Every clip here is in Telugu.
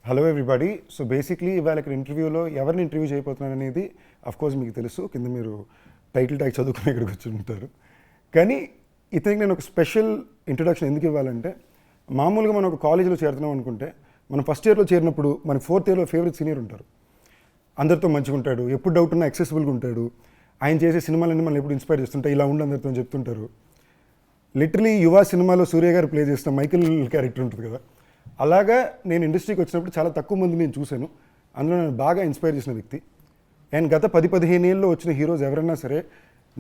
Hello everybody. సో బేసిక్లీ ఇవాళ ఇక్కడ ఇంటర్వ్యూలో ఎవరిని ఇంటర్వ్యూ చేయబోతున్నాను అనేది కోర్స్ మీకు తెలుసు, కింద మీరు టైటిల్ ట్యాగ్ చదువుకుని ఇక్కడికి వచ్చి ఉంటారు. కానీ ఇతనికి నేను ఒక స్పెషల్ ఇంట్రొడక్షన్ ఎందుకు ఇవ్వాలంటే, మామూలుగా మనం ఒక కాలేజీలో చేరుతున్నాం అనుకుంటే, మనం ఫస్ట్ ఇయర్లో చేరినప్పుడు మనకి ఫోర్త్ ఇయర్లో ఫేవరెట్ సీనియర్ ఉంటారు. అందరితో మంచిగా ఉంటాడు, ఎప్పుడు డౌట్ ఉన్నా యాక్సెసిబుల్గా ఉంటాడు, ఆయన చేసే సినిమాలన్నీ మనం ఎప్పుడు ఇన్స్పైర్ చేస్తుంటాయి, ఇలా ఉండి అందరితో చెప్తుంటారు. లిటరలీ యువ సినిమాలో సూర్య గారు ప్లే చేసిన మైకిల్ క్యారెక్టర్ ఉంటుంది కదా, అలాగా నేను ఇండస్ట్రీకి వచ్చినప్పుడు చాలా తక్కువ మంది నేను చూశాను. అందులో నేను బాగా ఇన్స్పైర్ చేసిన వ్యక్తి. అండ్ గత 10-15 ఏళ్ళలో వచ్చిన హీరోస్ ఎవరైనా సరే,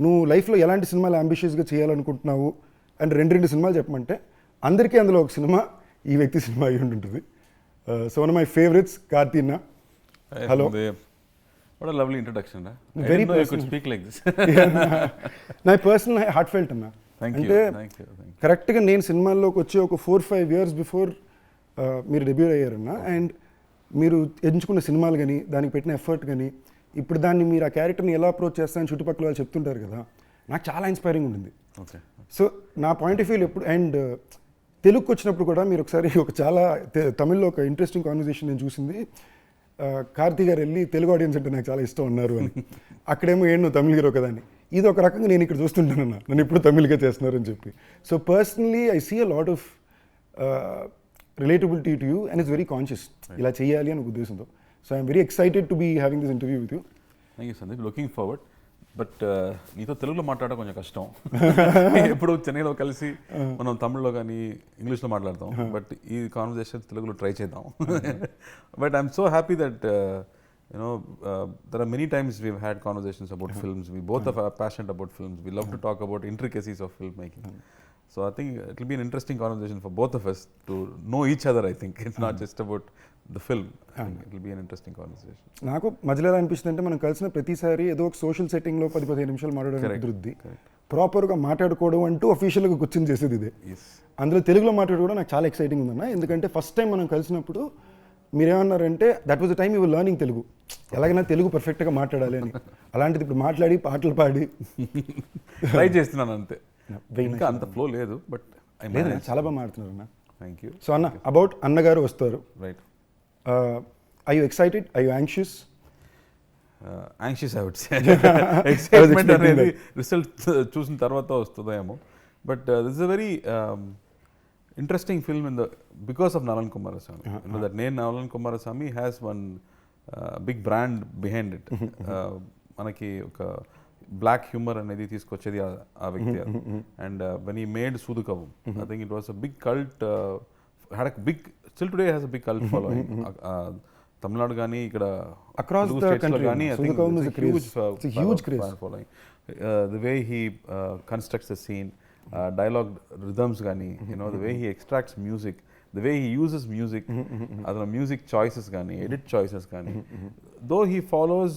నువ్వు లైఫ్లో ఎలాంటి సినిమాలు అంబిషియస్గా చేయాలనుకుంటున్నావు అండ్ రెండు సినిమాలు చెప్పమంటే, అందరికీ అందులో ఒక సినిమా ఈ వ్యక్తి సినిమా అయి ఉంటుంది. So one of my favourites Karthi అన్న. Hello. What a lovely introduction. Very personal. You could speak like this. నా పర్సనల్ హార్ట్ ఫెల్ట్ అన్న. అంటే కరెక్ట్గా నేను సినిమాల్లోకి వచ్చి ఒక 4-5 ఇయర్స్ బిఫోర్ మీరు డెబ్యూ అయ్యారన్న. అండ్ మీరు ఎంచుకున్న సినిమాలు కానీ, దానికి పెట్టిన ఎఫర్ట్ కానీ, ఇప్పుడు దాన్ని మీరు ఆ క్యారెక్టర్ని ఎలా అప్రోచ్ చేస్తారని చుట్టుపక్కల వాళ్ళు చెప్తుంటారు కదా, నాకు చాలా ఇన్స్పైరింగ్ ఉండింది. సో నా పాయింట్ ఆఫ్ వ్యూలో ఎప్పుడు, అండ్ తెలుగుకి వచ్చినప్పుడు కూడా మీరు ఒకసారి ఒక చాలా తమిళ్లో ఒక ఇంట్రెస్టింగ్ కాన్వర్సేషన్ నేను చూసింది. కార్తీ గారు వెళ్ళి తెలుగు ఆడియన్స్ అంటే నాకు చాలా ఇష్టం అన్నారు అని. అక్కడేమో ఏంటి నువ్వు తమిళ హీరో కదా అని. ఇది ఒక రకంగా నేను ఇక్కడ చూస్తుంటానన్నా, నన్ను ఇప్పుడు తమిళ్గా చేస్తున్నారని చెప్పి. So personally I see a lot of relatability to you and it's very conscious. ఇలా చేయాలి అని ఉద్దేశంతో. So I'm very excited to be having this interview with you. Thank you Sandeep, looking forward. But నీతో తెలుగులో మాట్లాడడం కొంచెం కష్టం. ఎప్పుడు చెన్నైలో కలిసి మనం తమిళ్లో కానీ ఇంగ్లీష్లో మాట్లాడతాం, బట్ ఈ కాన్వర్జేషన్ తెలుగులో ట్రై చేద్దాం. But I'm so happy that there are many times we've had conversations about films. We both are passionate about films. We love to talk about intricacies of filmmaking. So I think it will be an interesting conversation for both of us to know each other. I think it's not just about the film. I think it will be an interesting conversation. నాకు మధ్యలో ఎలా అనిపిస్తుంది అంటే, మనం కలిసిన ప్రతిసారి ఏదో ఒక సోషల్ సెట్టింగ్లో 10-15 నిమిషాలు మాట్లాడడం కుదురుద్ది. ప్రాపర్గా మాట్లాడుకోవడం అంటూ అఫీషియల్గా కూర్చొని చేసేది ఇదే. అందులో తెలుగులో మాట్లాడుకోవడం నాకు చాలా ఎక్సైటింగ్ ఉందన్న. ఎందుకంటే ఫస్ట్ టైం మనం కలిసినప్పుడు మీరేమన్నారంటే, that was the time you were learning Telugu, ఎలాగైనా తెలుగు పర్ఫెక్ట్గా మాట్లాడాలి అని. అలాంటిది ఇప్పుడు మాట్లాడి పాటలు పాడి ట్రై చేస్తున్నాను అంతే. ఇంకా అంత ఫ్లో లేదు, బట్ చాలా బాగా మాట్లాడుతున్నారు అన్న. Thank you. సో అన్న, అబౌట్ అన్నగారు వస్తారు. Right. I you excited? I you anxious? Anxious I would say. Excitement అనేది రిజల్ట్ చూసిన తర్వాత వస్తుందేమో. But this is a very interesting film because of Nalan Kumarasamy. You know that name Nalan Kumarasamy has one big brand behind it. Manaki oka black humor anedi తీసుకొచ్చేది ఆ వ్యక్తి. And when he made Sudukavam, I think it was a big cult, had a big, still today has a big cult following. Tamil Nadu gaani ikkada across the country gaani, Sudukavam is a huge craze following. The way he constructs the scene, dialogue rhythms gaani, the way he extracts music, the way he uses music, adana music choices gaani, edit choices gaani, though he follows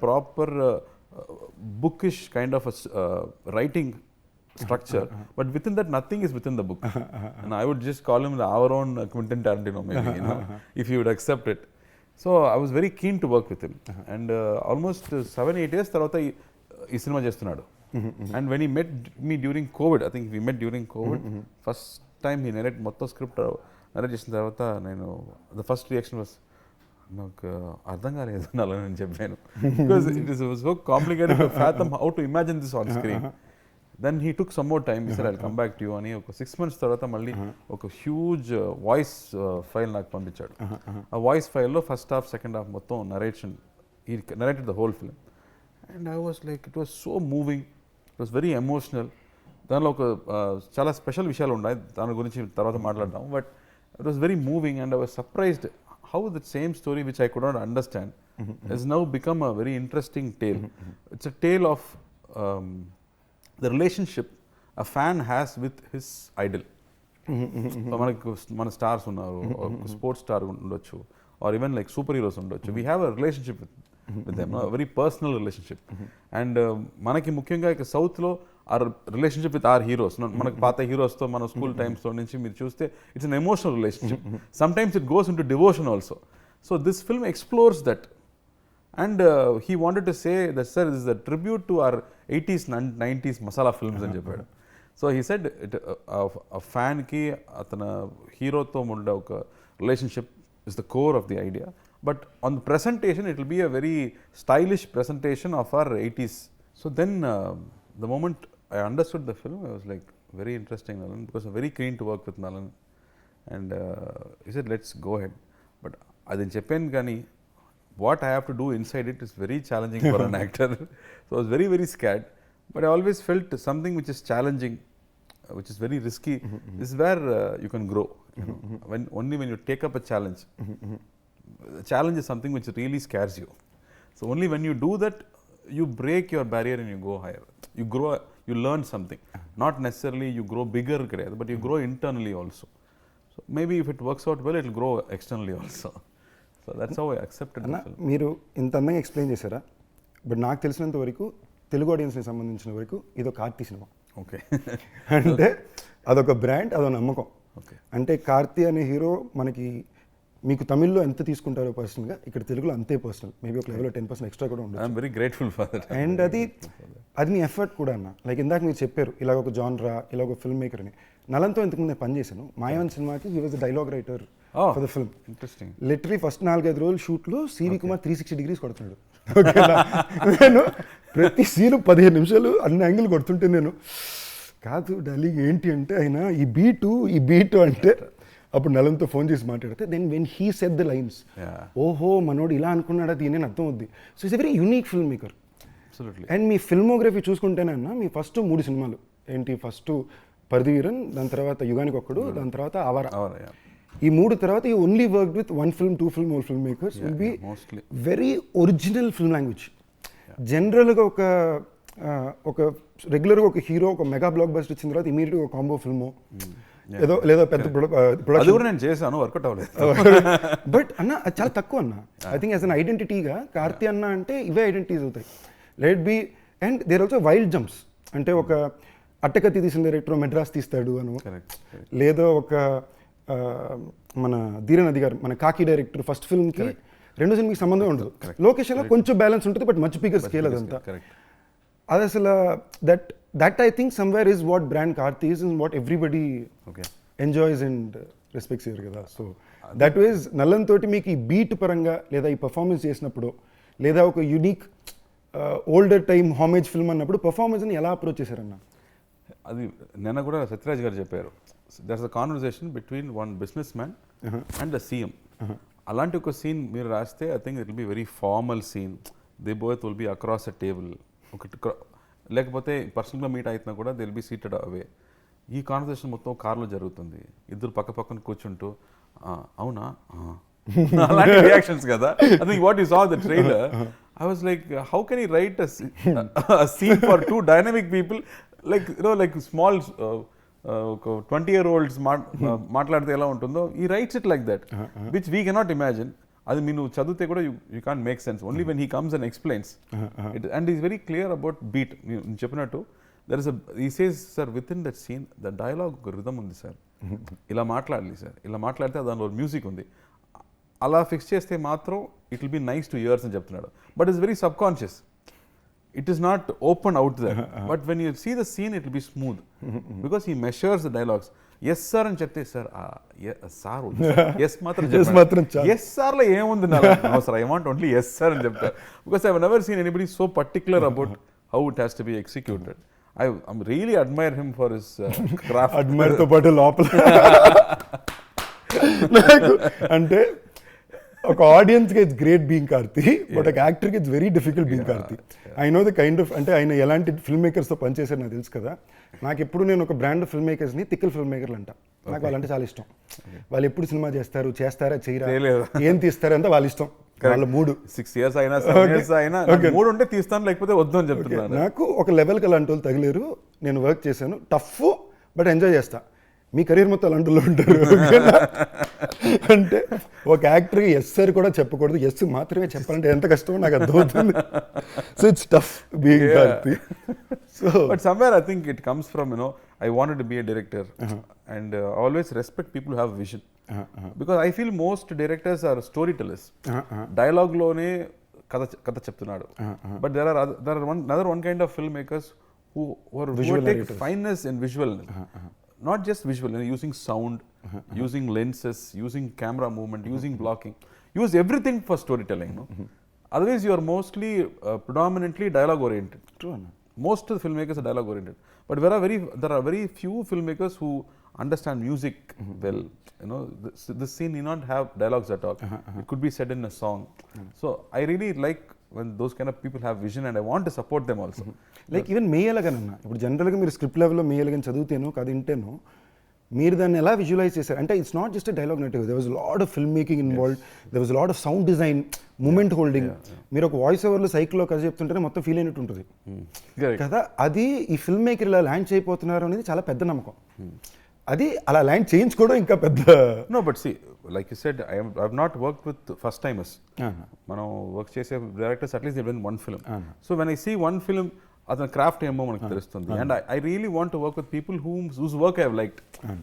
proper bookish kind of a writing structure, but within that nothing is within the book. And I would just call him our own Quentin Tarantino maybe, if he would accept it. So I was very keen to work with him. And almost 7-8 years tarvata ee cinema చేస్తున్నాడు. And when he met me during COVID, I think we met during COVID, first time he narrated మొత్తం స్క్రిప్ట్ narrate చేసిన తర్వాత నేను, the first reaction was, నాకు అర్థం కాలేదు అని చెప్పాను. Because it was so complicated to fathom how to imagine this on screen. Then he took some more time. He said, I'll come back to you అని ఒక 6 months తర్వాత మళ్ళీ ఒక హ్యూజ్ వాయిస్ ఫైల్ నాకు పంపించాడు. ఆ వాయిస్ ఫైల్లో ఫస్ట్ హాఫ్ సెకండ్ హాఫ్ మొత్తం narration, he narrated the whole film. And I was like, it was so moving, it was very emotional. దానిలో ఒక చాలా స్పెషల్ విషయాలు ఉన్నాయి, దాని గురించి తర్వాత మాట్లాడదాం. But it was very moving and I was surprised how the same story which I could not understand has now become a very interesting tale. It's a tale of the relationship a fan has with his idol. మనకు మన స్టార్స్ ఉన్నారు, స్పోర్ట్స్ స్టార్ ఉండొచ్చు, or even like super heroes ఉండొచ్చు. We have a relationship with them, a very personal relationship. And మనకి ముఖ్యంగా ఇక సౌత్లో our relationship with our heroes, మనకు పాత హీరోస్తో మన స్కూల్ టైమ్స్లో నుంచి మీరు చూస్తే it's an emotional relationship. Sometimes it goes into devotion also. So this film explores that. And he wanted to say that, sir, this is a tribute to our 80s and 90s masala films అని చెప్పాడు. So he said a fan ki atana hero tho unde oka relationship is the core of the idea. But on the presentation, it will be a very stylish presentation of our 80s. So then, the moment I understood the film, I was like, very interesting, Nalan, because I'm very keen to work with Nalan. And he said, let's go ahead. But adin cheppanu gani, what I have to do inside it is very challenging for an actor. So I was very, very scared. But I always felt something which is challenging, which is very risky, is where you can grow. You know? When you take up a challenge, the challenge is something which really scares you. So only when you do that, you break your barrier and you go higher. You grow, you learn something. Not necessarily you grow bigger, but you grow internally also. So maybe if it works out well, it will grow externally also. So that's how I accepted the film. మీరు ఇంత అందంగా ఎక్స్ప్లెయిన్ చేశారా, బట్ నాకు తెలిసినంత వరకు తెలుగు ఆడియన్స్ని సంబంధించిన వరకు ఇదొక కార్తీ సినిమా. ఓకే. అంటే అదొక బ్రాండ్, అదొక నమ్మకం. ఓకే. అంటే కార్తీ అనే హీరో మనకి మీకు తమిళ్లో ఎంత తీసుకుంటారో పర్సనల్గా, ఇక్కడ తెలుగులో అంతే పర్సనల్. మేబీ ఒక లెవెల్లో 10% ఎక్స్ట్రా కూడా ఉండదు. I'm very grateful for that. And అది మీ ఎఫర్ట్ కూడా అన్న. లైక్ ఇందాక మీరు చెప్పారు ఇలాగ ఒక జాన్రా, ఇలా ఒక ఫిల్మ్ మేకర్ అని. నలంతో ఇంతకుముందు నేను పనిచేశాను మాయవన్ సినిమాకి. He was the dialogue writer for the film. Interesting. Literally first 4-5 రోజులు షూట్లో సివి కుమార్ 360 degrees కొడుతున్నాడు. నేను ప్రతి సీను 15 నిమిషాలు అన్ని యాంగిల్ కొడుతుంటే నేను కాదు డార్లింగ్ ఏంటి అంటే ఆయన ఈ బీటు అంటే అప్పుడు నలంతో ఫోన్ చేసి మాట్లాడితే then when he said the lines, ఓహో మనోడు ఇలా అనుకున్నాడా దీని అని అర్థం అవుద్ది. So it's a very unique film maker. And మీ ఫిల్మోగ్రఫీ చూసుకుంటేనన్నా మీ ఫస్ట్ 3 సినిమాలు ఏంటి, ఫస్ట్ పరిధివీరన్, దాని తర్వాత యుగానికి ఒక్కడు, దాని తర్వాత ఆవారా. ఈ 3 తర్వాత you only work with 1 film, 2 film, all film makers will be very original film language. జనరల్గా ఒక రెగ్యులర్గా ఒక హీరో ఒక మెగా బ్లాక్ బస్టర్ వచ్చిన తర్వాత ఇమీడియట్గా ఒక కాంబో ఫిల్మో ఏదో లేదా పెద్ద ప్రొడక్షన్ నేను చేశాను, వర్కౌట్ అవ్వలేదు. బట్ అన్న అది చాలా తక్కువ అన్న. ఐ థింక్ యాజ్ అన్ ఐడెంటిటీగా కార్తీ అన్న అంటే ఇవే ఐడెంటిటీస్ అవుతాయి. Let be and there also wild jumps. అంటే ఒక అట్టకత్తి తీసిన డైరెక్టర్ మెడ్రాస్ తీస్తాడు అను, లేదా ఒక మన ధీరనది గారు మన కాకి డైరెక్టర్ ఫస్ట్ ఫిల్మ్కి 2 సినిమాకి సంబంధం ఉండదు. లొకేషన్లో కొంచెం బ్యాలెన్స్ ఉంటుంది, బట్ మచ్ బిగ్గర్ స్కేల్ అదంతా. అది అసలు that I think somewhere is what brand Karthi is and what everybody enjoys and respects year కదా. సో దట్ ఈజ్ నల్లన్ తోటి మీకు ఈ బీట్ పరంగా లేదా ఈ పర్ఫార్మెన్స్ చేసినప్పుడు లేదా ఒక యూనిక్ ఓల్డర్ టైమ్ హామేజ్ ఫిల్మ్ అన్నప్పుడు పర్ఫార్మెన్స్ని ఎలా అప్రోచ్ చేశారన్న? అది నిన్న కూడా సత్యరాజ్ గారు చెప్పారు, that's a conversation between one business man and the CM. అలాంటి ఒక సీన్ మీరు రాస్తే I think it will be very formal scene. They both will be across a table. లేకపోతే పర్సనల్గా మీట్ అవుతున్నా కూడా they will be seated away. ఈ కాన్వర్సేషన్ మొత్తం కార్లో జరుగుతుంది, ఇద్దరు పక్క పక్కన కూర్చుంటూ అవునా అలాంటి రియాక్షన్స్ కదా. I think what you saw the trailer, I was like, how can he write a scene for 2 dynamic people, like you know, like small 20-year-olds మాట్లాడితే ఎలా ఉంటుందో, he writes it like that, which we cannot imagine. అది మీరు చదివితే కూడా you can't make sense. Only when he comes and explains it, and he's very clear about beat. నేను చెప్పినట్టు there is he says, sir, within that scene the dialogue ఒక rhythm ఉంది సార్, ఇలా మాట్లాడాలి సార్, ఇలా మాట్లాడితే దానిలో మ్యూజిక్ ఉంది, అలా ఫిక్స్ చేస్తే మాత్రం it will be nice to ears అని చెప్తున్నాడు. But it's very subconscious, it is not open out there. But when you see the scene it will be smooth because he measures the dialogues. Yes sir అని చెప్తే సార్ సార్ ఎస్ మాత్రం ఎస్ సార్లో ఏముంది sir, I want only yes sir అని చెప్తారు. Because I never seen anybody so particular about how it has to be executed. I really admire him for his craft. Admire తో పాటు లోపల నాకు అంటే ఒక ఆడియన్స్కి it's great being Karthi, but ఒక యాక్టర్కి it's very difficult being Karthi. I know the kind of, అంటే ఆయన ఎలాంటి ఫిల్మ్ మేకర్స్తో పనిచేశారు నాకు తెలుసు కదా. నాకు ఎప్పుడు నేను ఒక బ్రాండ్ ఫిల్మ్ మేకర్స్ని తిక్కల్ ఫిల్మ్ మేకర్లు అంట. నాకు వాళ్ళంటే చాలా ఇష్టం. వాళ్ళు ఎప్పుడు సినిమా చేస్తారా చేయరా, ఏం తీస్తారంటే వాళ్ళ ఇష్టం, వాళ్ళ మూడు. 6 years అయినా 7 years అయినా మూడు ఉంటే తీస్తాను, లేకపోతే వద్దు అని చెప్తున్నాను. నాకు ఒక లెవెల్కి అలాంటి వాళ్ళు తగిలేరు. నేను వర్క్ చేశాను, టఫ్ బట్ ఎంజాయ్ చేస్తా. మీ కెరీర్ మొత్తం అలాంటి వాళ్ళు ఉంటారు. అంటే ఒక యాక్టర్కి ఎస్ సార్ కూడా చెప్పకూడదు, ఎస్ మాత్రమే చెప్పాలంటే ఎంత కష్టమో నాకు అర్థమవుతుంది. So it's tough being Karthi. So but somewhere I think it comes from I wanted to be a director, and always respect people who have vision, because I feel most directors are storytellers. Dialogue lone katha cheptunadu, but there are another one kind of filmmakers who take fineness in visual. not just visual, using sound, using lenses, using camera movement, using blocking, use everything for storytelling. Otherwise you are mostly predominantly dialogue oriented. True. Most of the filmmakers are dialogue oriented, but there are very few filmmakers who understand music well. This scene need not have dialogues at all. It could be said in a song. So I really like when those kind of people have vision, and I want to support them also. Like even మేయలగానన్నా ఇప్పుడు జనరల్గా మీరు స్క్రిప్ట్ లెవెల్లో మేయలగాని చదివితేనో కథ వింటేనో మీరు దాన్ని ఎలా విజువలైజ్ చేశారు అంటే it's not just dialogue native, there was lot of film making involved, there was lot of sound design, moment holding. మీరు ఒక వాయిస్ ఓవర్లో సైకిల్లో కథ చెప్తుంటేనే మొత్తం ఫీల్ అయినట్టు ఉంటుంది కదా. అది ఈ ఫిల్మ్ మేకర్ ఇలా ల్యాండ్ చేయబోతున్నారు అనేది చాలా పెద్ద నమ్మకం. అది అలా ల్యాండ్ చేయించుకోవడం ఇంకా పెద్ద. No, but see, like you said, I've not worked with first timers. మనం వర్క్ చేసే directors at least they done one film. So when I see one film, అతని క్రాఫ్ట్ ఏమో మనకు తెలుస్తుంది. And I really want to work with people whose work I have liked.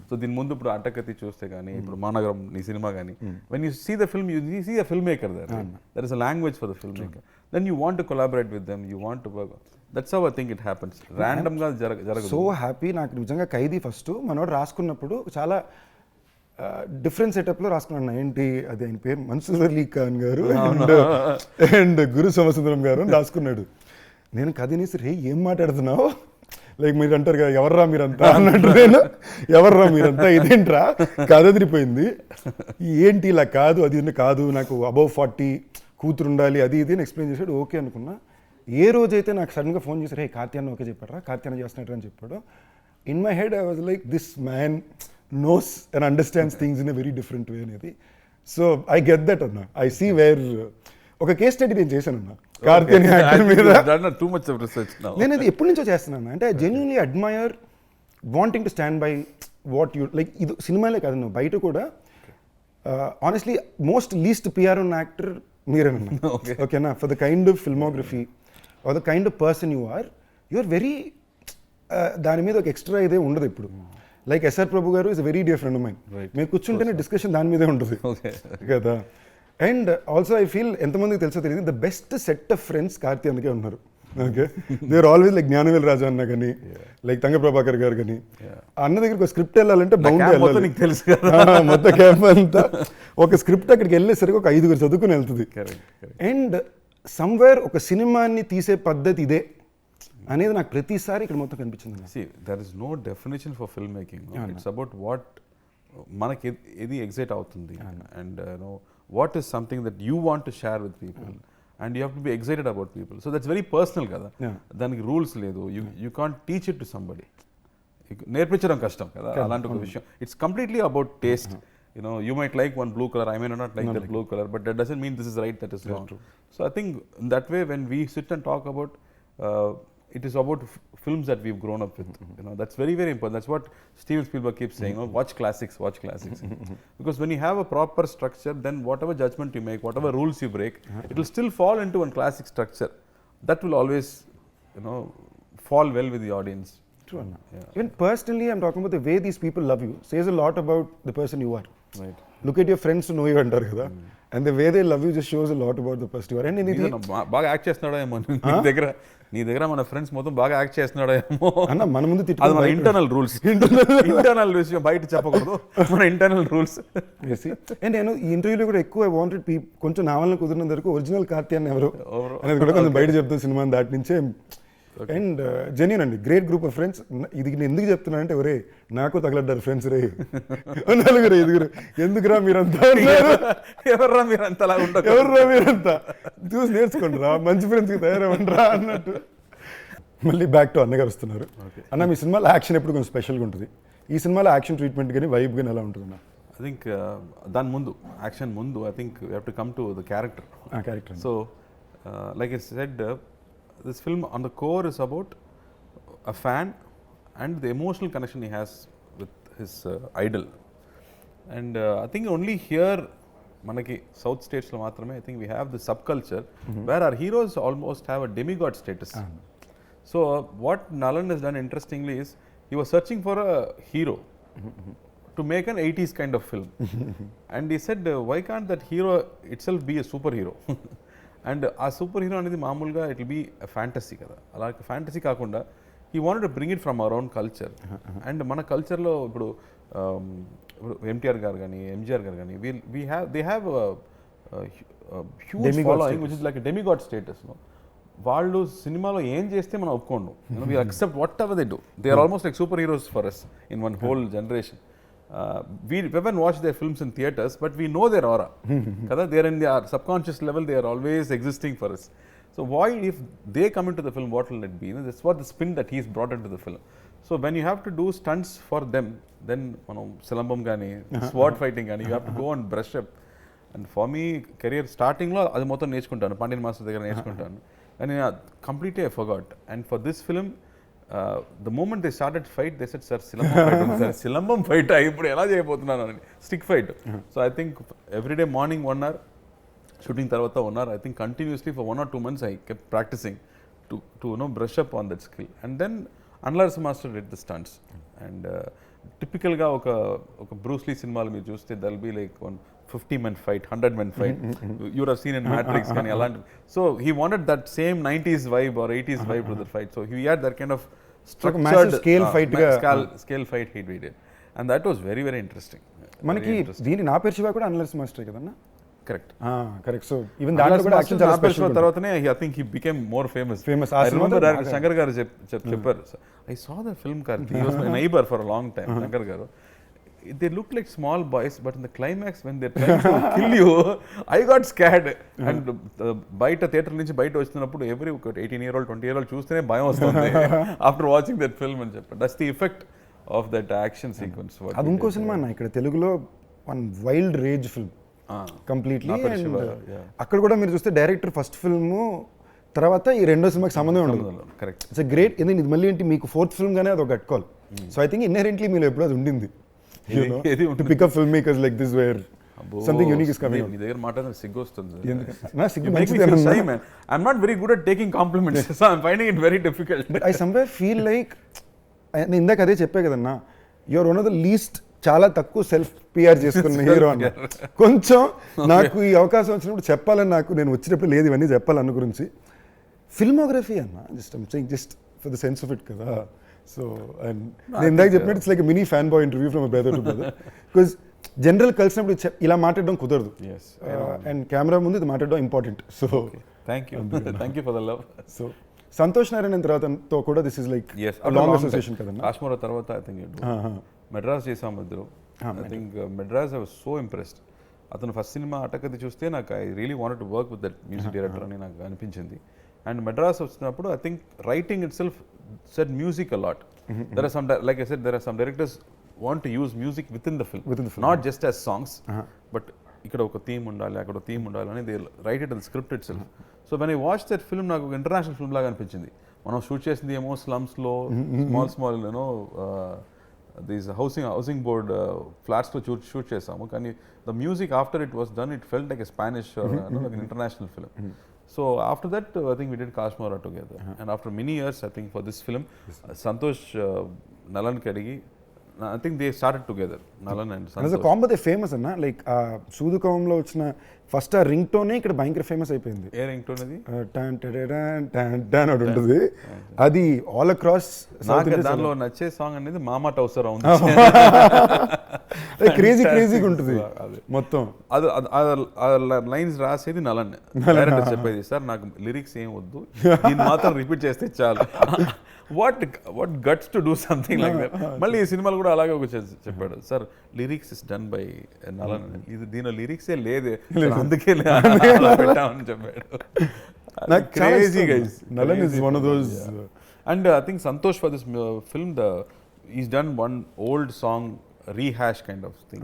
So దీని ముందు ఇప్పుడు అట్టకత్తి చూస్తే కానీ, ఇప్పుడు మానగరం నీ సినిమా కానీ, when you see the film, you see a film maker there is a language for the film maker. Then you want to collaborate with them, you want to work. That's how I think it happens. ర్యాండమ్గా జరగదు. So happy. నాకు నిజంగా ఖైదీ ఫస్ట్ మనోడు రాసుకున్నప్పుడు చాలా డిఫరెంట్ సెటప్లో రాసుకున్నాను. ఏంటి అది ఆయన పేరు మన్సూర్ అలీ ఖాన్ గారు అండ్ గురు సోమసుందరం గారు అని రాసుకున్నాడు. నేను కథనేసి రే ఏం మాట్లాడుతున్నావు, లైక్ మీరు అంటారు కదా ఎవర్రా మీరంతా అన్నట్టు. నేను ఎవర్రా మీరంతా, ఇదేంట్రా కథ అదిరిపోయింది, ఏంటి ఇలా కాదు అది కాదు, నాకు అబౌవ్ 40 కూతురు ఉండాలి అది ఇది అని ఎక్స్ప్లెయిన్ చేశాడు. ఓకే అనుకున్నా. ఏ రోజైతే నాకు సడన్గా ఫోన్ చేశారు, హే కార్తీ అన్న ఓకే చెప్పారా, కార్తీ అన్న చేస్తున్నట్టు అని చెప్పాడు. In my head I was like this man knows and understands things in a very different way అనేది. సో ఐ గెట్ దట్ అన్న. ఐ సీ వేర్ ఒక కేస్ స్టడీ నేను చేశాను అన్న కార్తీ అని యాక్టర్ మీద. Too much of research now. నేను అది ఎప్పటి నుంచో చేస్తున్నాను. అంటే I genuinely admire wanting to stand by what you like. ఇది సినిమాలే కాదు, నువ్వు బయట కూడా ఆనెస్ట్లీ మోస్ట్ లీస్ట్ పిఆర్ ఉన్న యాక్టర్ మీరేనన్నా. ఓకేనా, for the kind of filmography or the kind of person you are very దాని మీద ఒక ఎక్స్ట్రా ఇదే ఉండదు ఇప్పుడు. లైక్ ఎస్ఆర్ ప్రభు గారు is very dear friend of mine. మేము కూర్చుంటేనే డిస్కషన్ దాని మీదే ఉంటుంది కదా. అండ్ ఆల్సో ఐ ఫీల్ ఎంతమందికి తెలుసో తెలియదు, the best set of friends Karthi అందుకే ఉన్నారు. Okay, they are always like Gnanavel Raja అన్న కానీ, లైక్ తంగ ప్రభాకర్ గారు కానీ. అన్న దగ్గరికి ఒక స్క్రిప్ట్ వెళ్ళాలంటే బౌండ్ వెళ్ళాలి, తెలుసు మొత్తం క్యాంప్ అంతా. ఒక స్క్రిప్ట్ అక్కడికి వెళ్ళేసరికి ఒక 5 చదువుకుని వెళ్తుంది. అండ్ సమ్వేర్ ఒక సినిమాని తీసే పద్ధతి ఇదే అనేది నాకు ప్రతిసారి ఇక్కడ మొత్తం కనిపించింది. See, there is no definition for filmmaking. It's about what మనకి ఏది ఎగ్జైట్ అవుతుంది, and what is something that you want to share with people, and you have to be excited about people. So that's very personal కదా. దానికి రూల్స్ లేదు. You can't teach it to somebody. నేర్పించడం కష్టం కదా అలాంటి ఒక విషయం. It's completely about taste. You might like one blue color, I may not like that blue color, but that doesn't mean this is right, that is wrong. So I think in that way, when we sit and talk about it is about films that we've grown up with. That's very, very important. That's what Steven Spielberg keeps saying, watch classics. Because when you have a proper structure, then whatever judgment you make, whatever rules you break, it will still fall into one classic structure. That will always fall well with the audience. True. Yeah. Even personally, I'm talking about the way these people love you says a lot about the person you are. Right. Look at your friends to know you అంటారు కదా. And the way they love you just shows a lot about the person you are. And బాగా యాక్ట్ చేస్తున్నాడో ఏమో నీ దగ్గర మన ఫ్రెండ్స్ మొత్తం బాగా యాక్ట్ చేస్తున్నాడో ఏమో అన్న. మన ముందు అది మన ఇంటర్నల్ రూల్స్. ఇంటర్నల్ విషయం బయట చెప్పకూడదు, మన ఇంటర్నల్ రూల్స్. అండ్ నేను ఈ ఇంటర్వ్యూలో కూడా ఎక్కువ వాంటెడ్ కొంచెం నా వల్ల కుదిరినంత వరకు ఒరిజినల్ కార్తీ అని ఎవరు అనేది కూడా కొంచెం బయట చెప్తాను సినిమా దాటి నుంచే. అండ్ జెన్యూన్ అండి, గ్రేట్ గ్రూప్ ఆఫ్ ఫ్రెండ్స్. ఇది నేను ఎందుకు చెప్తున్నా అంటే, ఒరే నాకు తగలడ్డారు ఫ్రెండ్స్ రే 4-5 ఎందుకురా మీరంతా, ఎవర్రా మీరంతా, ఎవర్రా మీరంతా చూసి నేర్చుకోండి రా, మంచి ఫ్రెండ్స్కి తయారవ్వండిరా అన్నట్టు. మళ్ళీ బ్యాక్ టు అన్నగారు వస్తున్నారు. అన్న మీ సినిమాలో యాక్షన్ ఎప్పుడు కొంచెం స్పెషల్గా ఉంటుంది. ఈ సినిమాలో యాక్షన్ ట్రీట్మెంట్ కానీ వైబ్ కానీ ఎలా ఉంటుంది అన్న? ఐ థింక్ దాని ముందు యాక్షన్ ముందు I think you have to come to the character. So like I said, this film on the core is about a fan and the emotional connection he has with his idol. And I think only here manaki south states lo maatrame I think we have the subculture where our heroes almost have a demigod status. So what Nalan has done interestingly is he was searching for a hero to make an 80s kind of film. And he said, why can't that hero itself be a superhero? And ఆ సూపర్ హీరో అనేది మామూలుగా ఇట్ విల్ బీ ఫ్యాంటసీ కదా. అలాగే ఫ్యాంటసీ కాకుండా he wanted to bring it from our own culture. And మన కల్చర్లో ఇప్పుడు ఎన్టీఆర్ గారు కానీ ఎంజీఆర్ గారు కానీ they have a huge Demigod following status. which is like a demigod status. No? వాళ్ళు సినిమాలో ఏం చేస్తే మనం ఒప్పుకోండు. We accept whatever they do. They are almost like superheroes for us in one whole generation. We haven't watched their films in theaters, but we know their aura. Kada, they are in their subconscious level, they are always existing for us. So why, if they come into the film, what will it be? That's what the spin that he's brought into the film. So when you have to do stunts for them, then silambam gani, sword fighting gani, you have to go and brush up. And for me, career starting lo adi mottham nechukuntanu, Pandian master దగ్గర nechukuntanu. And completely I forgot. And for this film, the moment they started fight, they said, "Sir, silambam fight ఉంది sir, silambam fight ఇప్పుడు ఎలా చేయబోతున్నాను అని, stick fight." So I think every day morning 1 hour, shooting tarvata 1 hour, I think continuously for 1 or 2 months I kept practicing to brush up on that skill. And then Anlar's master did the stunts. And typical ga oka Bruce Lee సినిమాలు మీరు చూస్తే there'll be like one 50-man fight, 100-man fight. You would have seen in Matrix కానీ అలాంటి. So he wanted that same 90s vibe or 80s vibe to the fight. So he had that kind of structured scale fight he did. And that was very, very interesting. మనకి దీని నా పేరు శివ కూడా అనలర్స్ మాస్టర్ కదన్నా. Correct. Correct. So even దాంట్లో కూడా యాక్షన్ చాలా స్పెషల్. తర్వాతనే I think he became more famous. I remember director Shankar garu చెప్పారు. I saw the film Karthi. He was my neighbor for a long time. Shankar garu. They look like small boys, but in the climax when they're trying to kill you, I got scared. And బయట థియేటర్ నుంచి బయట వచ్చినప్పుడు every 18-year-old 20-year-old చూస్తేనే భయం వస్తుంది after watching that film అని చెప్పారు. That's the effect of that action sequence. అది ఇంకో సినిమా అన్న ఇక్కడ తెలుగులో one wild rage film completely. And అక్కడ కూడా మీరు చూస్తే డైరెక్టర్ ఫస్ట్ ఫిల్మ్ తర్వాత ఈ రెండో సినిమాకి సంబంధం ఉండదు. కరెక్ట్. It's great. ఇది మళ్ళీ ఏంటి మీకు ఫోర్త్ ఫిల్మ్ గానే అది ఒక కట్టుకోవాలి. సో ఐ థింక్ ఇన్హెరెంట్లీ మీరు ఎప్పుడు అది ఉండింది. To pick up filmmakers like this where something unique is coming. మీ దగ్గర మాట్లాడిన సిగ్గు వస్తుంది. నా సిగ్గు మంచిదే. I'm not very good at taking compliments, so I'm finding it very difficult. But I somewhere feel like నేను ఇందాక అదే చెప్పే కదన్నా, you're one of the least, చాలా తక్కువ సెల్ఫ్ పిఆర్ చేసుకున్న హీరో అన్న. కొంచెం నాకు ఈ అవకాశం వచ్చినప్పుడు చెప్పాలని, నేను వచ్చినప్పుడు లేదు ఇవన్నీ చెప్పాలన్న గురించి. ఫిల్మోగ్రఫీ అన్న just for the sense of it కదా. సో అండ్ నేను ఇందాక చెప్పినట్టు it's like mini fan boy interview from brother to brother. Because general కలిసినప్పుడు ఇలా మాట్లాడడం కుదరదు, అండ్ కెమెరా ముందు ఇది మాట్లాడడం important. So thank you for the love. So Santhosh Narayana తర్వాతతో కూడా this is like long association కదన్నా. కాశ్మీర్ తర్వాత ఐ థింక్ మెడ్రాస్ చేసాము ఇద్దరు. I think Madras I was so impressed. అతను ఫస్ట్ సినిమా అటకది చూస్తే నాకు I really wanted to work with that music director అని నాకు అనిపించింది. అండ్ మెడ్రాస్ వచ్చినప్పుడు I think writing itself said music a lot. There are some, like I said, there are some directors want to use music within the film, not just as songs, but ఇక్కడ ఒక థీమ్ ఉండాలి, అక్కడ ఒక థీమ్ ఉండాలి అని they write it in the script itself. So when I watched that film, నాకు ఒక ఇంటర్నేషనల్ ఫిల్మ్ లాగా అనిపించింది. మనం షూట్ చేసింది ఏమో స్లమ్స్లో, స్మాల్ దీస్ హౌసింగ్ బోర్డ్ ఫ్లాట్స్లో షూట్ చేసాము. కానీ the music after it was done, it felt like a Spanish like an international film. So after that, I think we did Kashmara together. And after many years, I think for this film, Santosh Nalan Kadigi, I think they started together, Nalan and Santosh. As a combo, they famous anna, like Sudukamlo vachina first a ringtone ikkada bhayankara famous అయిపోయింది. ఏ రింగ్ టోన్ అది? టన్ టన్ టన్ టన్ అని ఉంటుంది. అది ఆల్ అక్రాస్ సౌత్ ఇండియా. దానిలో నచ్చే సాంగ్ అనేది మామా టౌసర్ ఉంది. క్రేజీగా ఉంటుంది మొత్తం. అది లైన్స్ రాసేది నలన్, డైరెక్టర్ చెప్పేది, సార్ నాకు లిరిక్స్ ఏం వద్దు, దీన్ని మాత్రం రిపీట్ చేస్తే చాలు. What guts to do something like that. మళ్ళీ ఈ సినిమాలు కూడా అలాగే ఒక చెప్పాడు, sir lyrics is done by Nalan, ఇది దీనిలో లిరిక్సే లేదే, అందుకే పెట్టామని చెప్పాడు. Crazy guys. Nalan is one of those. And I think Santosh for this film, he's done one old song rehash kind of thing.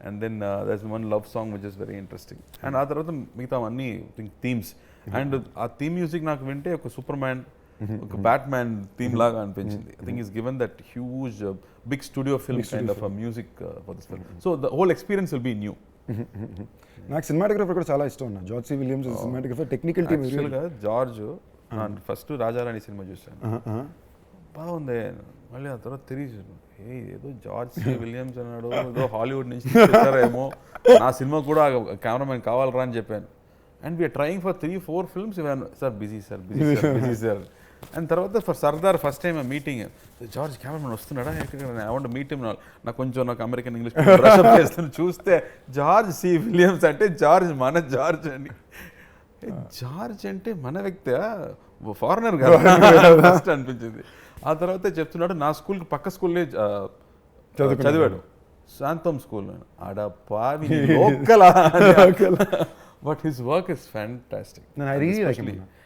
And then there's one love song which is very interesting. And ఆ తర్వాత మిగతా అన్ని థీమ్స్. అండ్ ఆ థీమ్ మ్యూజిక్ నాకు వింటే ఒక సూపర్ మ్యాన్, ఒక బ్యాట్ మ్యాన్ థీమ్ లాగా అనిపించింది. I think he's given that huge big studio film kind of a music for this film. So the whole experience will be new. నాకు సినిమాటోగ్రఫర్ కూడా చాలా ఇష్టం అన్న. George C Williams cinematographer, technical team. యాక్చువల్గా జార్జ్ ఫస్ట్ రాజారాణి సినిమా చూశాను, బాగుంది. మళ్ళీ ఆ తర్వాత తిరిగి ఏదో జార్జ్ సి విలియమ్స్ అన్నాడు, ఏదో హాలీవుడ్ నుంచి తీసుకొచ్చారేమో, నా సినిమా కూడా కెమెరామెన్ కావాలరా అని చెప్పాను. And we're trying for 3-4 films. Sir busy sir. And తర్వాత for Sardar first time meeting George cameraman వస్తున్నాడా ఐ వాంట్ మీట్ హిమ్ నాకు అమెరికన్ ఇంగ్లీష్ బ్రషప్ చేస్తాను చూస్తే జార్జ్ సి విలియమ్స్ అంటే జార్జ్ మన జార్జ్ అని జార్జ్ అంటే మన వ్యక్తి ఫారినర్ కదా ఫస్ట్ అనిపించింది. ఆ తర్వాత చెప్తున్నాడు నా స్కూల్కి పక్క స్కూల్లో చదివాడు శాంతం స్కూల్ ఆడ పావి local but his work is fantastic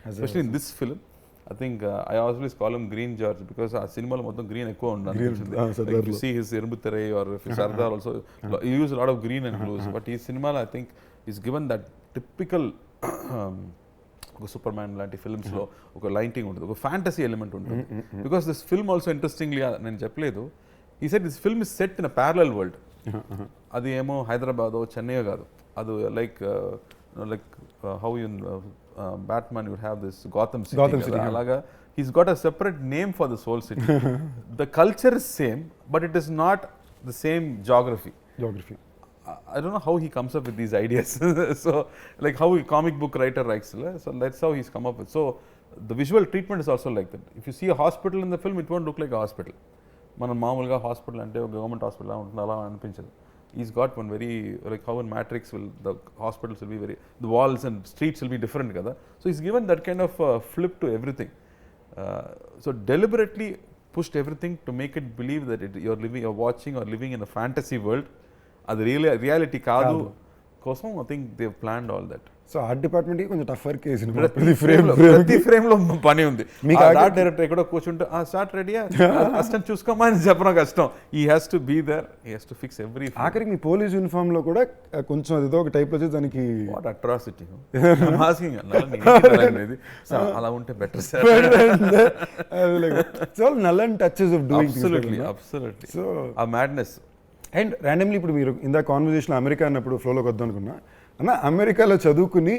especially in this film. I think I always call him Green George because ఆ సినిమాలో మొత్తం గ్రీన్ ఎక్కువ ఉండాలి. Like you see his Erbuthare or Sardar also he used a lot of green and blues, but ఈ సినిమాలో I think he's given that typical ఒక సూపర్ మ్యాన్ లాంటి ఫిల్మ్స్లో ఒక లైటింగ్ ఉంటుంది, ఒక ఫ్యాంటసీ ఎలిమెంట్ ఉంటుంది. Because this film also interestingly నేను చెప్పలేదు, ఈ set this film is set in a parallel world. అది ఏమో హైదరాబాదో చెన్నైయో కాదు, అది like how in Batman you would have this Gotham City. Alaga he's got a separate name for this whole city. The culture is same but it is not the same geography. I don't know how he comes up with these ideas. So like how a comic book writer writes, so that's how he's come up with. So the visual treatment is also like that. If you see a hospital in the film, it won't look like a hospital. మనం మామూలుగా హాస్పిటల్ అంటే గవర్నమెంట్ హాస్పిటల్ ఉంటుంది అలా అనిపించదు. He's got one very, like how in Matrix the hospitals will be very, the walls and streets will be different kada. So he's given that kind of flip to everything. So deliberately pushed everything to make it believe that you're watching or living in a fantasy world. Adi really reality kaadu kosam I think they've planned all that. So art డిపార్ట్మెంట్కి కొంచెం టఫర్ కేసు, ప్రతి ఫ్రేమ్లో పని ఉంది. మీకు ఆర్ట్ డైరెక్టర్ ఎక్కడో కూర్చుంటే స్టార్ట్ రెడీయా కష్టం చూసుకోమా అని చెప్పడం కష్టం. ఈ హ్యాస్ టు బీ దేర్, ఈ హ్యాస్ టు ఫిక్స్ ఎవ్రీ. ఆఖరికి మీ పోలీస్ యూనిఫామ్లో కూడా కొంచెం ఏదో ఒక టైప్లో వచ్చి దానికి వాట్ అట్రాసిటీ మాస్కింగ్ అలా ఉంటే better sir. So Nallan touches of doing absolutely so ఆ మ్యాడ్నెస్. అండ్ ర్యాండమ్లీ ఇప్పుడు మీరు ఇందా కాన్వర్జేషన్ అమెరికా అన్నప్పుడు ఫ్లోలోకి వద్దాం అనుకున్నా అన్న, అమెరికాలో చదువుకుని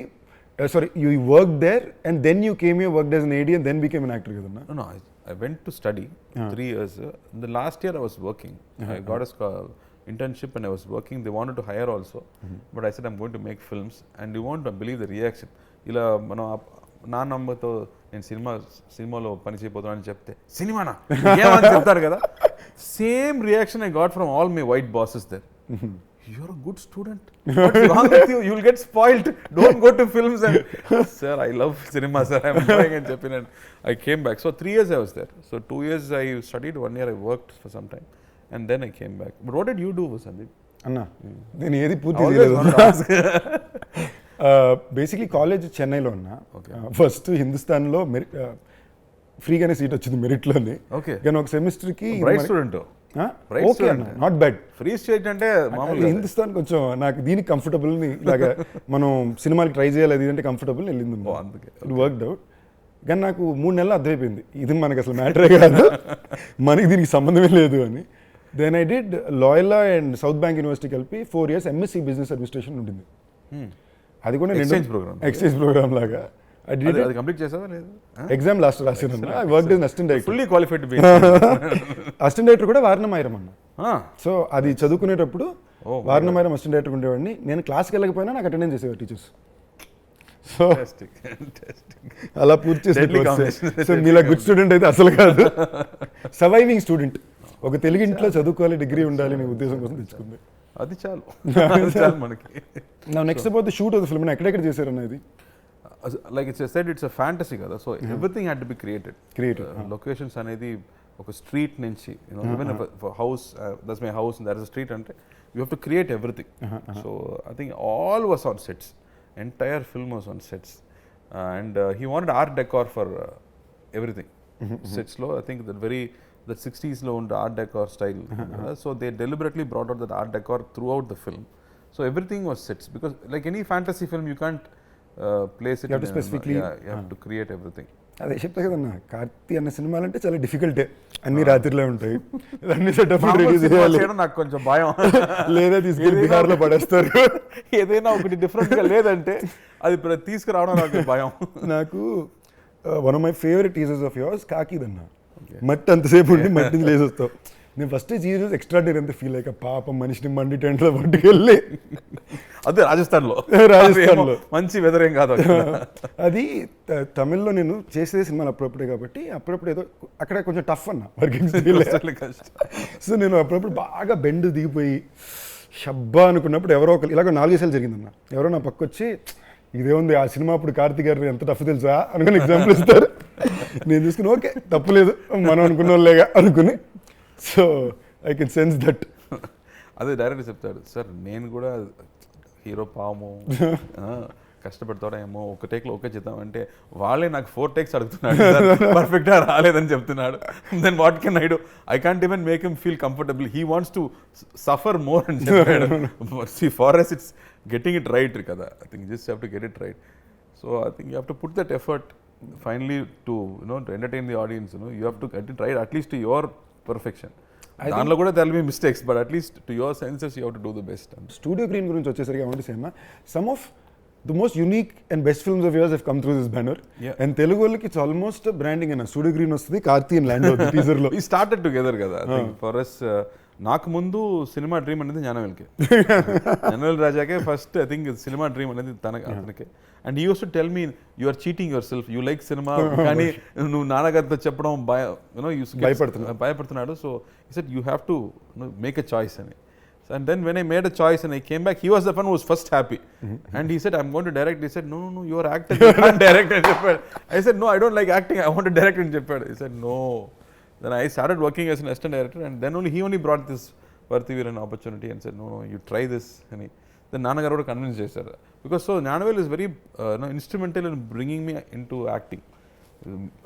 sorry you work there and then you came you work as an AD and then became an actor కదన్నా? No, I went to study 3 years. The last year I was working. I got a internship and I was working. They wanted to hire also, but I said I'm going to make films, and you won't believe the reaction. ఇలా మనం నా నమ్మతో నేను సినిమాలో పని చేయబోతున్నాను చెప్తే సినిమానా ఏమని చెప్తారు కదా, same reaction I got from all my white bosses there. You're a good student. What's wrong with you? You'll get spoiled. Don't go to films. And sir, I love cinema, sir. I'm going and jumping. And I came back. So 3 years I was there. So 2 years I studied, 1 year I worked for some time, and then I came back. But what did you do, Sandeep? అన్నా నేను ఏది పూర్తి చేయలేదు. బేసిక్లీ కాలేజ్ చెన్నైలో ఉన్నా. ఫస్ట్ హిందుస్థాన్లో ఫ్రీగానే సీట్ వచ్చింది మెరిట్లోనే. కానీ ఒక సెమిస్టర్కి స్టూడెంట్ ఓకే అన్న, నాట్ బ్యాడ్. ఫ్రీ స్టేట్ అంటే హిందుస్థాన్ కొంచెం నాకు దీనికి కంఫర్టబుల్, ఇలాగా మనం సినిమాకి ట్రై చేయాలి అది అంటే కంఫర్టబుల్ వెళ్ళింది, ఇట్ వర్క్డ్ అవుట్. కానీ నాకు 3 నెలలు అర్థమైపోయింది ఇది మనకి అసలు మ్యాటరే కాదు, మనకి దీనికి సంబంధమే లేదు అని. Then I did Loyola and South Bank University కలిపి 4 years ఎంఎస్సీ బిజినెస్ అడ్మినిస్ట్రేషన్ ఉంటుంది. అది కూడా ఎక్స్చేంజ్ ప్రోగ్రామ్ లాగా. కంప్లీట్ చేసావా లేదు? ఎగ్జామ్ లాస్ట్ రాసాను. I worked as assistant director. Fully qualified assistant director కూడా వారణమైరం అన్న. సో అది చదువుకునేటప్పుడు వారణమైరం అసిస్టెంట్ డైరెక్టర్ ఉండేవాడిని. నేను క్లాస్కి వెళ్ళకపోయినా నాకు అటెండెన్స్ చేసేవారు టీచర్స్. సో అలా పూర్తి చేసి సో మీలా గుడ్ స్టూడెంట్ అయితే అసలు కాదు, సర్వైవింగ్ స్టూడెంట్. ఒక తెలుగు ఇంట్లో చదువుకోవాలి, డిగ్రీ ఉండాలి అనే ఉద్దేశం కోసం తెచ్చుకుంది. అది చాలు మనకి. నా next about the shoot of the film ఎక్కడెక్కడ చేశారన్న ఇది? Like it's said, it's a fantasy kada, so everything had to be created. Locations anedi oka street nunchi, even if a house, that's my house and there is a street ante you have to create everything. So I think all was on sets, entire film was on sets, and he wanted art decor for everything. Sets lo I think that 60s lo und art decor style, so they deliberately brought out that art decor throughout the film. So everything was sets, because like any fantasy film you can't place it. You have to specifically, you have to create everything. అదే చెప్తా కదన్నా, కార్తీ అన్న సినిమాలు అంటే చాలా డిఫికల్టే, అన్ని రాత్రిలో ఉంటాయి, అన్ని సెటప్ రెడీ చేయాలి. నాకు కొంచెం భయం, లేదా తీసుకెళ్ళి బిహార్లో పడేస్తారు, ఏదైనా ఒకటి డిఫరెంట్గా లేదంటే అది తీసుకురావడం నాకు భయం. నాకు one of my favourite teasers of yours కాకిదన్న. మట్టి అంతసేపు ఉండి మట్టిని లేసొస్తావు. నేను ఫస్ట్ జీసస్ ఎక్స్ట్రాడినరీ అంతా ఫీల్ అయ్యాక పాపం మనిషిని మండి టెంట్లో పట్టుకెళ్ళి అదే రాజస్థాన్లో మంచి వెదర్ ఏం కాదు అది తమిళ్లో నేను చేసే సినిమాలు అప్పుడప్పుడే కాబట్టి అప్పుడప్పుడు ఏదో అక్కడ కొంచెం టఫ్ అన్న వర్కింగ్ సో నేను అప్పుడప్పుడు బాగా బెండ్ దిగిపోయి షబ్బా అనుకున్నప్పుడు ఎవరో ఒకరు ఇలాగ 4 సార్లు జరిగిందన్న ఎవరో నా పక్క వచ్చి ఇదే ఉంది ఆ సినిమా అప్పుడు కార్తీ గారు ఎంత టఫ్ తెలుసా అనుకుని ఎగ్జాంపుల్ ఇస్తారు. నేను తీసుకుని ఓకే తప్పులేదు మనం అనుకున్న వాళ్ళేగా అనుకుని so I can sense that. అదే డైరెక్ట్ చెప్తాడు సార్ నేను కూడా హీరో పాము కష్టపడతాడేమో ఒక టేక్లో ఓకే చేద్దాం అంటే వాళ్ళే నాకు 4 టేక్స్ అడుగుతున్నాడు పర్ఫెక్ట్గా రాలేదని చెప్తున్నాడు. Then what can I do? I can't even make him feel comfortable. He wants to suffer more అని చెప్పాడు. Far as it's getting it right kada. I think you just have to get it right. So I think you have to put that effort finally to to entertain the audience. You have to get it right at least to your perfection. దానిలో కూడా there will be mistakes, but at least to your senses you have to do the best. Studio Green గురించి వచ్చేసరికి I want to say some of the most unique and best films of yours have come through this banner. And Telugu వాళ్ళకి it's almost branding అన్న. Studio Green వస్తుంది, కార్తీ and land అవుతుంది teaser లో. We started together కదా. I think for us నాకు ముందు సినిమా డ్రీమ్ అనేది జ్ఞానవేల్కి. జ్ఞానవేల్ రాజాకే first I think cinema dream అనేది అతనికి. And he use to tell me you are cheating yourself, you like cinema కానీ నువ్వు నాన్నగారితో చెప్పడం భయపడుతున్నాడు. So he said you have to make a choice అని. And then when I made a choice and I came back, he was the one who was first happy. And he said, I'm going to direct. He said, no, you are actor, you can't direct. I said, no, I don't like acting, I want to direct. He said, no. Then I started working as an assistant director, and then he only brought this Parthiveeran opportunity and said, no, you try this. And then Nanagaru convinced me. Because so Gnanavel is very instrumental in bringing me into acting.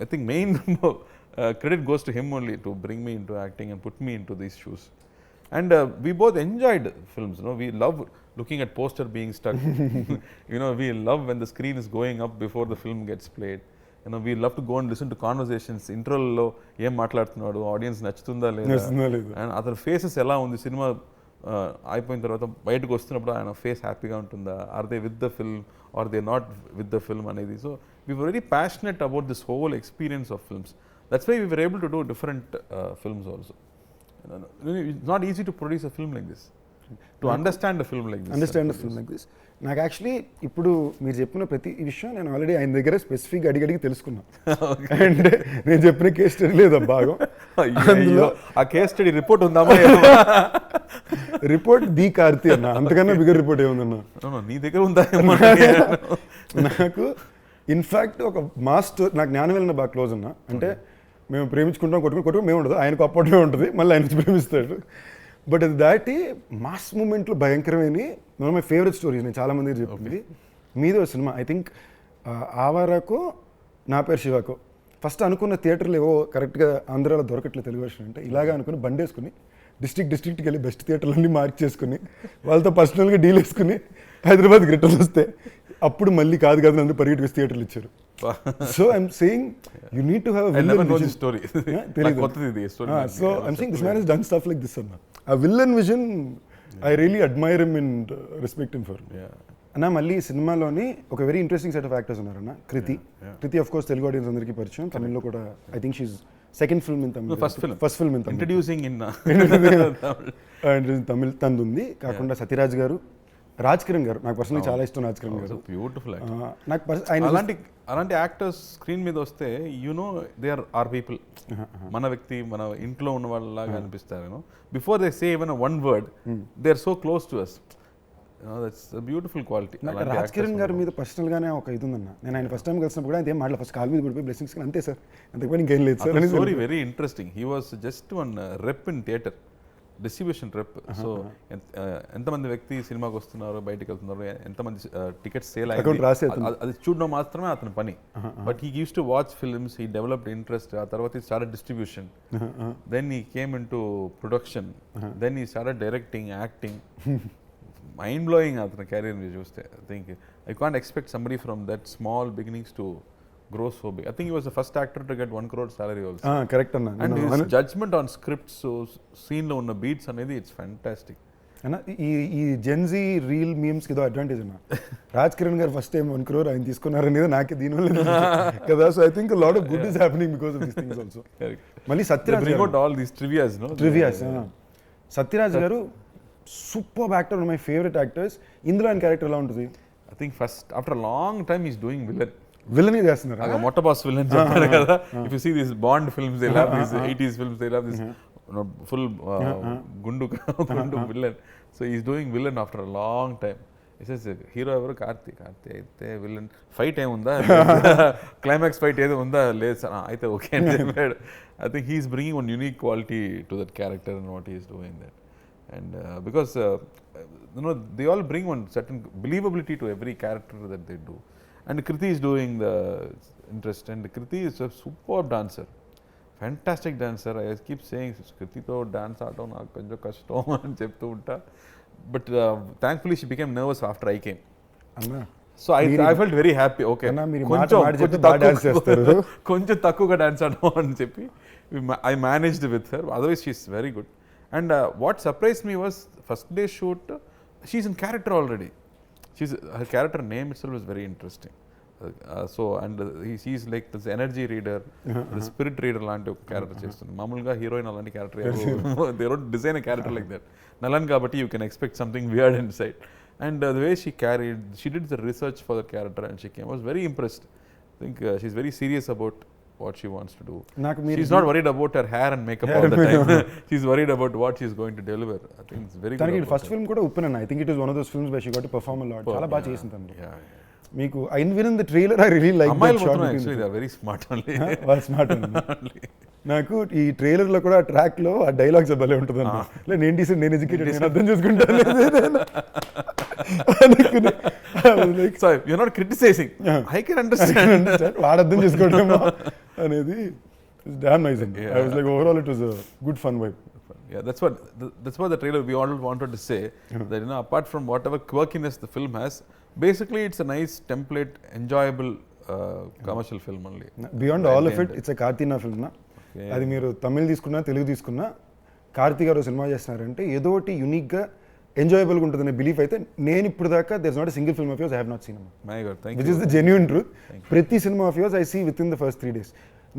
I think main credit goes to him only to bring me into acting and put me into these shoes. And we both enjoyed films. We love looking at poster being stuck. We love when the screen is going up before the film gets played. We love to go and listen to conversations. Intro lo em maatladutunnadu, audience nachutunda ledha, and other faces ela undi cinema అయిపోయిన తర్వాత బయటకు వస్తున్నప్పుడు ఆయన ఫేస్ హ్యాపీగా ఉంటుందా, or they with the film or they not with the film అనేది. So we were very passionate about this whole experience of films. That's why we were able to do different films also. It's not easy to produce a film like this, to understand a film like this. నాకు యాక్చువల్లీ ఇప్పుడు మీరు చెప్పిన ప్రతి విషయం నేను ఆల్రెడీ ఆయన దగ్గర స్పెసిఫిక్గా అడిగి తెలుసుకున్నా. అండ్ నేను చెప్పిన కేస్ స్టడీ లేదా భాగం అందులో ఆ కేస్ స్టడీ రిపోర్ట్ ఉందామా? రిపోర్ట్ ది కార్తీ అన్న, అంతకన్నా బిగ్గర్ రిపోర్ట్ ఏముందన్నా నీ దగ్గర ఉందా? నాకు ఇన్ఫ్యాక్ట్ ఒక మాస్టర్ నాకు జ్ఞానవేలన బాగా క్లోజ్ అన్న. అంటే మేము ప్రేమించుకుంటాం, కొట్టుకుని మేము ఉండదు, ఆయనకు అప్పట్లో ఉంటుంది, మళ్ళీ ఆయన ప్రేమిస్తాడు. బట్ అది దాటి మాస్ మూమెంట్లో భయంకరమైన one of my favourite stories నేను చాలామంది చెప్పింది మీద సినిమా. ఐ థింక్ ఆవారాకో నా పేరు శివాకో ఫస్ట్ అనుకున్న థియేటర్లు ఏవో కరెక్ట్గా ఆంధ్రాలో దొరకట్లేదు తెలుగు వర్షన్ అంటే, ఇలాగా అనుకుని బండి వేసుకుని డిస్ట్రిక్ట్కి వెళ్ళి బెస్ట్ థియేటర్లన్నీ మార్క్ చేసుకుని వాళ్ళతో పర్సనల్గా డీల్ వేసుకుని హైదరాబాద్కి రిటర్న్ వస్తే అప్పుడు మళ్ళీ కాదు అందరూ పరిగెట్టుకు థియేటర్లు ఇచ్చారు. So I'm saying you need to have a villain. I never know this story. So I'm saying this man has done stuff like this. A villain vision, I really admire him and respect him for. అన్న మళ్ళీ సినిమాలోని ఒక very interesting set of actors ఉన్నారన్న. Krithi of course Telugu audience అందరికీ పరిచయం, తమిళ్లో కూడా I think she's second film in Tamil, first film in Tamil, introducing in Tamil తంది ఉంది. కాకుండా సత్యరాజ్ గారు, రాజ్ కిరణ్ గారు, నాకు పర్సనలీ చాలా ఇష్టం రాజ్ కిరణ్ గారు, బ్యూటిఫుల్. నాకు అలాంటి యాక్టర్స్ స్క్రీన్ మీద వస్తే దే ఆర్ పీపుల్, మన వ్యక్తి, మన ఇంట్లో ఉన్న వాళ్ళలాగా అనిపిస్తారు. Before they say even one word they are so close to us. That's a beautiful quality. Raj Kiran గారి మీద పర్సనల్గానే ఒక ఇది ఉందన్న. నేను ఆయన ఫస్ట్ టైం కలిసినప్పుడు కూడా ఆయన మాటలు ఫస్ట్ కాల్ మీద పడిపోయి బ్లెస్సింగ్స్ అంతే సార్, అంతకుపోయి ఇంకేం లేదు సార్. Story very interesting. He was just one rep in theatre, distribution rep. So ఎంతమంది వ్యక్తి సినిమాకి వస్తున్నారు, బయటకు వెళ్తున్నారు, ఎంతమంది టికెట్స్ సేల్ అయ్యాయి అది చూడడం మాత్రమే అతని పని. But he use to watch films, he developed interest. ఆ తర్వాత he started distribution, then he came in to production, then he started directing, acting. Mind blowing అతని కెరీర్ మీరు చూస్తే. I think I can't expect somebody from that small beginnings to grow so big. I think he was the first actor to get 1 crore salary also. Correct anna. And his judgment on scripts, so scene lo unna beats anedi, it's fantastic. అన్న ఈ జెన్జీ రీల్ మీమ్స్కి ఏదో అడ్వాంటేజ్ అన్న. రాజ్ కిరణ్ గారు ఫస్ట్ టైం 1 crore ఆయన తీసుకున్నారు అనేది నాకే దీనివల్ల కదా. So I think lot of good is happening because of these things also. మళ్ళీ సత్యరాజ్ సత్యరాజ్ గారు super actor, my favourite actors. ఇందులో ఆయన క్యారెక్టర్ ఎలా ఉంటుంది? I think first after long time is doing villain చేస్తున్నారు. మొట్ట బాస్ విలన్ చెప్తారు కదా. If you see this Bond films, they love this 80s films, they love this full gundu villain. So he's doing villain after a long time. He says hero evaru Karthi aithe villain fight em unda, climax fight edo unda లేదు సార్ అయితే ఓకే అని చెప్పాడు. I think he's bringing one unique quality to that character and what he is doing there. And because they all bring one certain believability to every character that they do. And Karthi is doing the interest, and Karthi is a superb dancer, fantastic dancer. I keep saying Karthi to dance aadam naaku konjam kashtam ani cheptu unta, but thankfully she became nervous after I came. Anna, so I felt very happy. Okay, anna meer konjam dance chestaru, konjam takkuga dance aadam ani cheppi I managed with her. Otherwise she is very good. And what surprised me was first day shoot she's in character already. Her character name itself is very interesting. So and he's like this energy reader, the spirit reader లాంటి ఒక క్యారెక్టర్ చేస్తుంది. మామూలుగా హీరోయిన్ అలాంటి character they don't design a character like that. Nalan కాబట్టి you can expect something weird inside. And the way she did the research for the character and she came, I was very impressed. I think she's very serious about what she wants to do. She's not worried about her hair and makeup all the time. She's worried about what she's going to deliver. I think it's very good. Thank you. First film kuda uppana. I think it was one of those films where she got to perform a lot. Chala baga chesinది tanu. Yeah. Meeku I win in the trailer I really like that shot. Actually they are very smart only. Well smart only. నాకు ఈ ట్రైలర్ లో కూడా ట్రాక్ లో ఆ డైలాగ్స్ భలే ఉంటుంది అన్న. లే నేను డీసెంట్, నేను ఎడ్యుకేటెడ్, నేను అర్థం చేసుకుంటాను అనుకుని. So you're not criticizing. I can understand. వాడు అర్థం చేసుకోవడమో అనేది డామ్ నైస్ అండి. I was like overall it was a good fun vibe. Yeah, that's what the trailer we all wanted to say, that apart from whatever quirkiness the film has, basically it's a nice template, enjoyable commercial film only. Beyond all of it, it's a Karthi film na. అది మీరు తమిళ్ తీసుకున్నా తెలుగు తీసుకున్నా కార్తీ గారు సినిమా చేస్తున్నారంటే ఏదో ఒకటి యూనిక్గా ఎంజాయబుల్గా ఉంటుందనే బిలీఫ్ అయితే నేను ఇప్పుడు దాకా there is not a single film of yours I have not seen. My God, thank you. Which is the genuine truth. ప్రతి సినిమా of yours I see with in the first 3 days.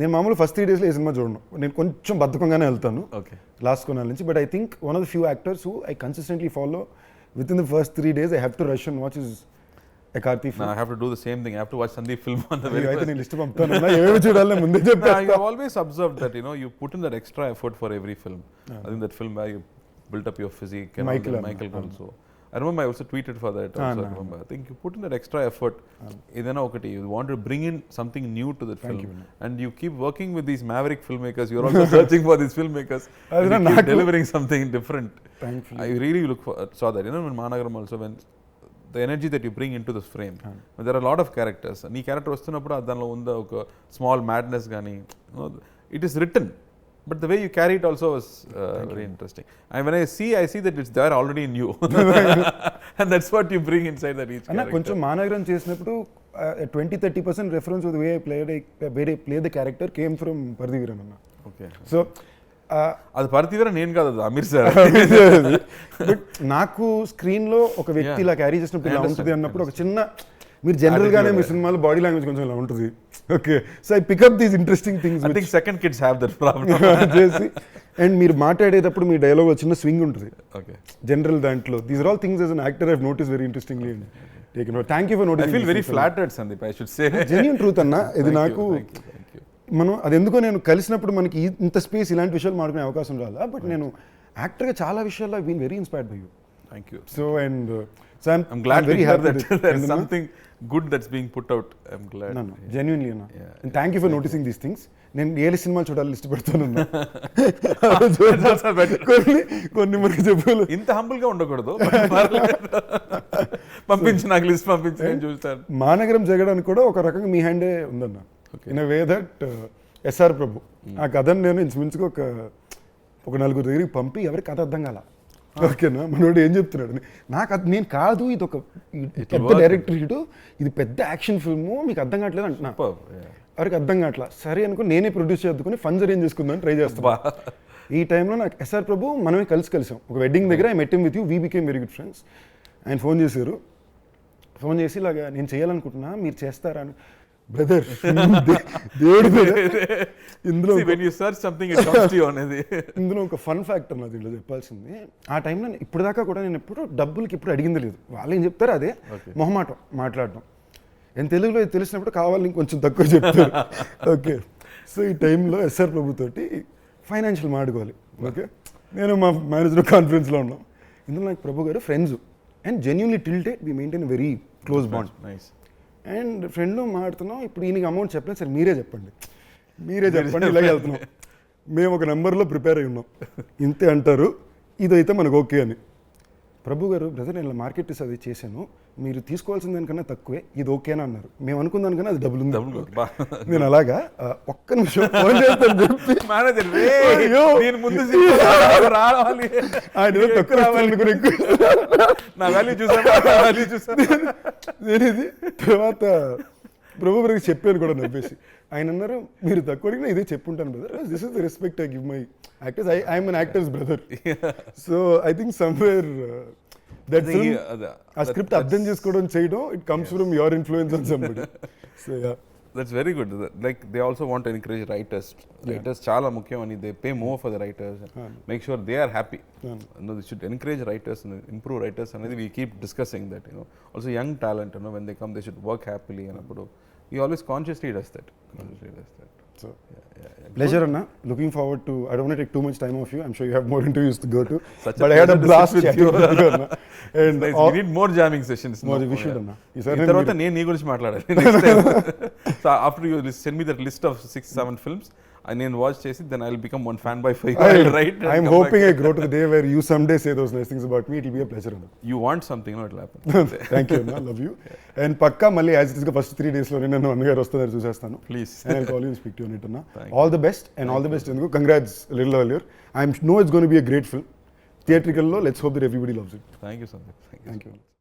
నేను మామూలు ఫస్ట్ 3 daysలో ఏ సినిమా చూడను, నేను కొంచెం బద్ధకంగానే వెళ్తాను లాస్ట్ కొనాల నుంచి. But I think one of the few actors who I consistently follow with in the first 3 days. I have to rush and watch is a Karthi film. No, I have to do the same thing. I have to watch SUNDEEP film on the very first. List పంపుతాను ఏమేమి చూడాలి ముందే చెప్పా. I have always observed that you put in that extra effort for every film. I think that film where you built up your physique and Michael also. I remember I also tweeted for that also. I remember. I think you put in that extra effort. Idana okati you want to bring in something new to that film. And you keep working with these maverick filmmakers. You're also searching for these filmmakers. And you keep delivering something different. Thankfully. I really saw that. In Managaram also, when the energy that you bring into this frame. There are a lot of characters. Nee character vastunappudu adanlo unda oka small madness gaani, it is written, but the way you carry it also is very interesting. And when I see that it's there already in you. And that's what you bring inside that each character. కొంచెం మానగరం చేసినప్పుడు 20-30% reference to the way I play the character came from Pardiviran anna. Okay. So అది పర్తివీర నేను కాదు, అది అమీర్ సార్. బట్ నాకు స్క్రీన్లో ఒక వ్యక్తి ఇలా క్యారీ చేసినప్పుడు ఇలా ఉంటుంది అన్నప్పుడు ఒక చిన్న, మీరు జనరల్గానే మీ సినిమాలో బాడీ లాంగ్వేజ్ కొంచెం ఇలా ఉంటుంది. Okay, so I pick up these interesting things. I think second kids have that problem చేసి. అండ్ మీరు మాట్లాడేటప్పుడు మీ డైలాగ్ చిన్న స్వింగ్ ఉంటుంది. ఓకే, జనరల్ దాంట్లో these are all things as an actor I have notice very interestingly. Thank you for noticing. I feel very flattered Sandeep, I should say. Genuine truth అన్న ఇది. నాకు మనం అది ఎందుకో నేను కలిసినప్పుడు మనకి ఇంత స్పేస్ ఇలాంటి విషయాలు మాట్లాడుకునే అవకాశం రాలా. బట్ నేను యాక్టర్గా చాలా విషయాల్లో I been very inspired by you. Thank you. So and so I'm glad very happy that there is something good that's being put out. I'm glad. Genuinely అన్న. And thank you for noticing these things. నేను ఏ సినిమాలు చూడాలి లిస్ట్ పెడతాను. కొన్ని మనకి చెప్పాలి. ఇంత హంబుల్ గా ఉండకూడదు. పంపించి నాకు లిస్ట్ పంపించి నేను చూస్తాను. మానగరం జగడానికి కూడా ఒక రకంగా మీ హ్యాండే ఉందన్న. In a way that SR Prabhu ఆ కథను నేను ఇంచుమించుగా ఒక 4 దగ్గరికి పంపి ఎవరికి కథ అర్థం కాల. ఓకేనా, మనోడు ఏం చెప్తున్నాడు, నాకు అది నేను కాదు, ఇది ఒక పెద్ద డైరెక్టర్ ఇటు, ఇది పెద్ద యాక్షన్ ఫిల్ము, మీకు అర్థం కావట్లేదు అంటున్నా. ఎవరికి అర్థం కావట్లా. సరే అనుకో నేనే ప్రొడ్యూస్ చేసుకుని ఫండ్స్ అరేంజ్ చేసుకుందామని ట్రై చేస్తా. ఈ టైంలో నాకు ఎస్ఆర్ ప్రభు మనమే కలిసాం ఒక వెడ్డింగ్ దగ్గర I met him with you we became very good friends. ఆయన ఫోన్ చేశారు, ఫోన్ చేసి ఇలాగా నేను చేయాలనుకుంటున్నా మీరు చేస్తారా అని. బ్రదర్ దేవుడి ఇందులో ఇందులో ఒక ఫన్ ఫ్యాక్టర్ నా దీంట్లో చెప్పాల్సింది. ఆ టైంలో ఇప్పుడు దాకా కూడా నేను ఎప్పుడు డబ్బులకి ఇప్పుడు అడిగింది లేదు. వాళ్ళు ఏం చెప్తారు అదే మొహమాటం మాట్లాడడం. నేను తెలుగులో తెలిసినప్పుడు కావాలని కొంచెం తక్కువ చెప్తారు. ఓకే, సో ఈ టైంలో ఎస్ఆర్ ప్రభుతోటి ఫైనాన్షియల్ మాట్లాడుకోవాలి. ఓకే, నేను మా మేనేజర్ కాన్ఫరెన్స్లో ఉన్నాం. ఇందులో నాకు Prabhu garu friends and genuinely till date we maintain very close bond. And ఫ్రెండ్లో మాట్లాడుతున్నాం. ఇప్పుడు ఈయనకి అమౌంట్ చెప్పలేదు, సరే మీరే చెప్పండి ఇలాగే వెళ్తున్నాం. మేము ఒక నెంబర్లో ప్రిపేర్ అయి ఉన్నాం, ఇంతే అంటారు, ఇదైతే మనకు ఓకే అని. ప్రభు గారు బ్రదర్ నేను మార్కెట్ అది చేశాను, మీరు తీసుకోవాల్సిన దానికన్నా తక్కువే, ఇది ఓకేనా అన్నారు. మేము అనుకున్న దానికన్నా అది డబుల్ ఉంది. నేను అలాగా ఒక్క నిమిషం ఫోన్ చేస్తాను చెప్పి నేను ఇది తర్వాత ప్రభు గారికి చెప్పాను కూడా నవ్వేసి. ఆయన అన్నారు మీరు తక్కువ అడిగినా ఇదే చెప్పుంటాను brother, this is the respect I give my actors, I'm an actors brother. So I think somewhere that ఆ స్క్రిప్ట్ అర్థం చేసుకోవడం చేయడం it comes from your influence on somebody. So yeah, that's very good. Like they also want to encourage writers. Writers చాలా ముఖ్యం అని, they pay more for the writers and make sure they are happy. They should encourage writers and improve writers అనేది we keep discussing that, also young talent, when they come they should work happily అన్నప్పుడు he always consciously does that. So pleasure Anna, looking forward to, I don't want to take too much time of you, I'm sure you have more interviews to go to, but I had a blast with you Anna. And nice. We need more jamming sessions. We should Anna. తర్వాత నేను నీ గురించి మాట్లాడాలి next time. So after you send me that list of 6-7 films and then watch chesi, then I'll become one fanboy for you. I'll write. I'm hoping I grow to the day where you someday say those nice things about me. It'll be a pleasure Anna. You want something, no, it'll happen. Thank you Anna, love you. And pakka malli as it is first 3 days lo nenu annagaru vastadaru chusestanu. Please. And I'll call you and speak to you on it Anna. All the best and all the best Enduku. Congrats a little earlier. I know it's going to be a great film. Theatrical lo, let's hope that everybody loves it. Thank you Sundeep. Thank you.